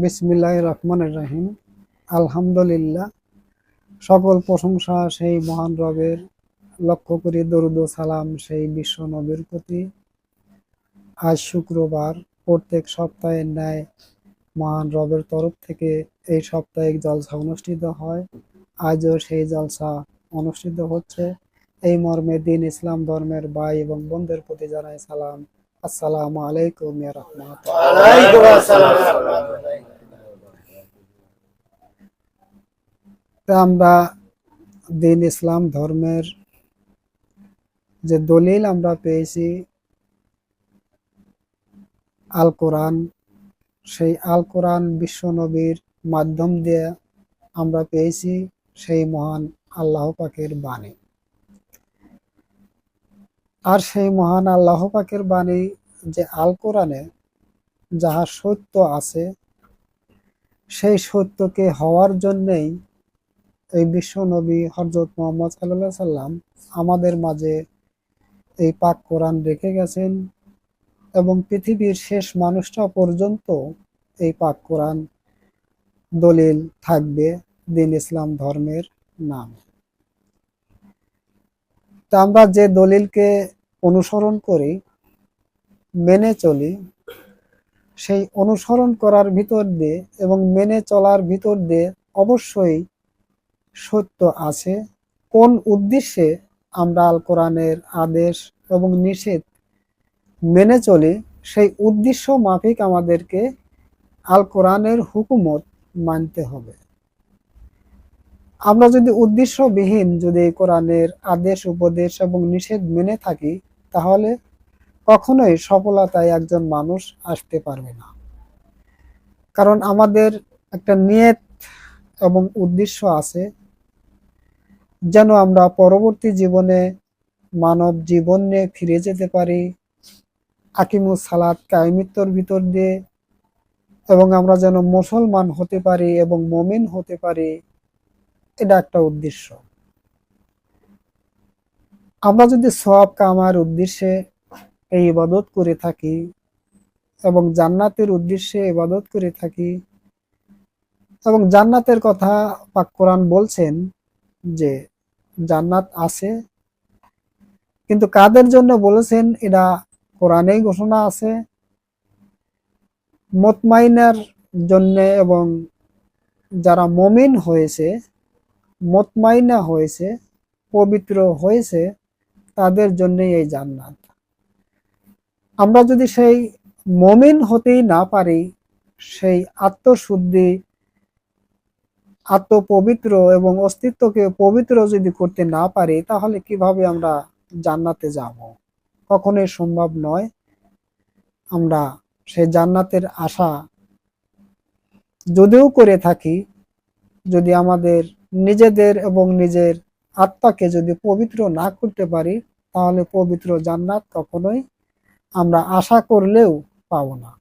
বিসমিল্লাহির রহমানির রহিম। আলহামদুলিল্লাহ, সকল প্রশংসা সেই মহান রবের। লক্ষ্য করি দরুদ ও সালাম সেই বিশ্ব নবীর প্রতি। আজ শুক্রবার, প্রত্যেক সপ্তাহের ন্যায় মহান রবের তরফ থেকে এই সাপ্তাহিক জলসা অনুষ্ঠিত হয়। আজও সেই জলসা অনুষ্ঠিত হচ্ছে। এই মর্মে দিন ইসলাম ধর্মের ভাই এবং বোনদের প্রতি জানাই সালাম। আসসালামু আলাইকুম ইয়া রাহমাতুল্লাহ। আমরা দিন ইসলাম ধর্মের যে দলিল আমরা পেয়েছি আল কোরআন, সেই আল কোরআন বিশ্ব নবীর মাধ্যম দিয়ে আমরা পেয়েছি সেই মহান আল্লাহ পাকের বাণী। আর সেই মহান আল্লাহ পাকের বাণী যে আল কোরআনে যাহা সত্য আছে, সেই সত্যকে হওয়ার জন্যেই এই বিশ্ব নবী হযরত মুহাম্মদ সাল্লাল্লাহু আলাইহি সাল্লাম আমাদের মাঝে এই পাক কোরআন রেখে গেছেন এবং পৃথিবীর শেষ মানুষটা পর্যন্ত এই পাক কোরআন দলিল থাকবে দিন ইসলাম ধর্মের নামে। তা আমরা যে দলিলকে অনুসরণ করি, মেনে চলি, সেই অনুসরণ করার ভিতর দিয়ে এবং মেনে চলার ভিতর দিয়ে অবশ্যই সত্য আছে। কোন উদ্দেশ্যে আমরা আল কোরআনের আদেশ এবং নিষেধ মেনে চলি, সেই উদ্দেশ্য মাফিক আমাদেরকে আল কোরআনের হুকুমত মানতে হবে। আমরা যদি উদ্দেশ্যবিহীন যদি কোরআনের আদেশ উপদেশ এবং নিষেধ মেনে থাকি, তাহলে কখনোই সফলতায় একজন মানুষ আসতে পারবে না। কারণ আমাদের একটা নিয়ত এবং উদ্দেশ্য আছে, যেন আমরা পরবর্তী জীবনে মানব জীবন নিয়ে ফিরে যেতে পারি আকিমুস সালাত কায়েমিত্বর ভিতর দিয়ে, এবং আমরা যেন মুসলমান হতে পারি এবং মুমিন হতে পারি। এটা একটা উদ্দেশ্য। আমরা যদি সওয়াব কামার উদ্দেশ্যে এই ইবাদত করে থাকি এবং জান্নাতের উদ্দেশ্যে ইবাদত করে থাকি, এবং জান্নাতের কথা পাক কোরআন বলছেন যে জান্নাত আছে, কিন্তু কাদের জন্য বলেছেন এটা কোরআনেই ঘোষণা আছে, মুতমাইনার জন্য এবং যারা মুমিন হয়েছে, মুতমাইনা হয়েছে, পবিত্র হয়েছে, তাদের জন্যই এই জান্নাত। আমরা যদি সেই মুমিন হতেই না পারি, সেই আত্মশুদ্ধি, আত্মপবিত্র এবং অস্তিত্বকে পবিত্র যদি করতে না পারি, তাহলে কিভাবে আমরা জান্নাতে যাব? কখনোই সম্ভব নয়। আমরা সেই জান্নাতের আশা যদিও করে থাকি, যদি আমাদের নিজেদের এবং নিজের আত্মাকে যদি পবিত্র না করতে পারি, তাহলে পবিত্র জান্নাত কখনোই আমরা আশা করলেও পাব না।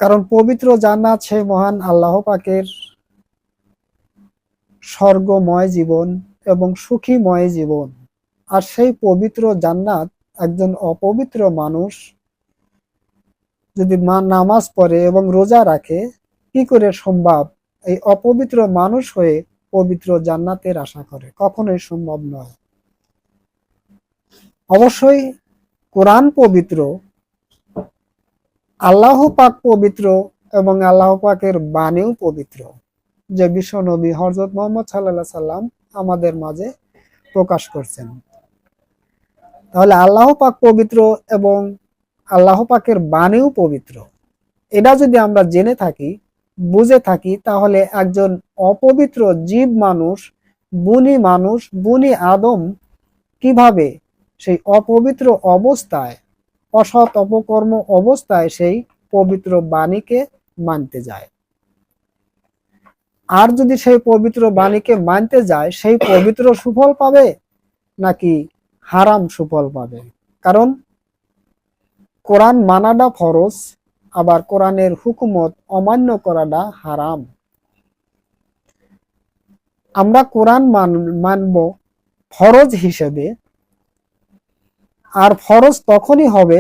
কারণ পবিত্র জান্নাত সেই মহান আল্লাহ পাকের স্বর্গময় জীবন এবং সুখীময় জীবন। আর সেই পবিত্র জান্নাত একজন অপবিত্র মানুষ যদি নামাজ পড়ে এবং রোজা রাখে, কি করে সম্ভব এই অপবিত্র মানুষ হয়ে পবিত্র জান্নাতের আশা করে? কখনোই সম্ভব নয়। অবশ্যই কোরআন পবিত্র, আল্লাহ পাক পবিত্র এবং আল্লাহ পাকের বাণীও পবিত্র, যে বিশ্ব নবী হযরত মুহাম্মদ সাল্লাল্লাহু আলাইহি সাল্লাম আমাদের মাঝে প্রকাশ করছেন। তাহলে আল্লাহ পাক পবিত্র এবং আল্লাহ পাকের বাণীও পবিত্র। এটা যদি আমরা জেনে থাকি, বুঝে থাকি, তাহলে একজন অপবিত্র জীব মানুষ, বুনি আদম কিভাবে সেই অপবিত্র অবস্থায়, অসৎ অপকর্ম অবস্থায় সেই পবিত্র বাণীকে মানতে যায়? আর যদি সেই পবিত্র বাণীকে মানতে যায়, সেই পবিত্র সুফল পাবে নাকি হারাম সুফল পাবে? কারণ কোরআন মানাটা ফরজ, আবার কোরআনের হুকুমত অমান্য করাটা হারাম। আমরা কোরআন মানব ফরজ হিসেবে, আর ফরজ তখনই হবে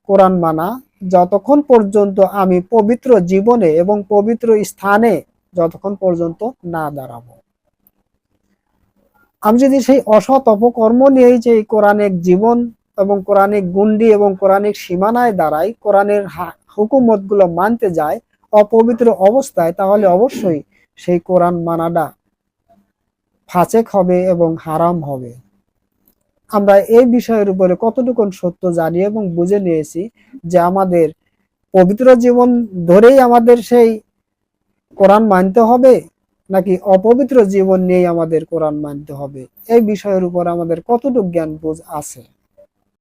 কোরআন মানা যতক্ষণ পর্যন্ত আমি পবিত্র জীবনে এবং পবিত্র স্থানে যতক্ষণ পর্যন্ত না দাঁড়াবো। আমি যদি সেই অসৎ অপকর্ম নিয়েই যে কোরআনিক জীবন এবং কোরআনিক গুন্ডি এবং কোরআনিক সীমানায় দাঁড়াই, কোরআনের হুকুমত গুলো মানতে যায় অপবিত্র অবস্থায়, তাহলে অবশ্যই সেই কোরআন মানাটা ফাসেক হবে এবং হারাম হবে। আমরা এই বিষয়ের উপরে কতটুকু সত্য জানি এবং বুঝে নিয়েছি যে আমাদের পবিত্র জীবন ধরেই আমাদের সেই কোরআন মানতে হবে, নাকি অপবিত্র জীবন নিয়েই আমাদের কোরআন মানতে হবে, এই বিষয়ের উপর আমাদের কতটুকু জ্ঞান বুঝ আছে।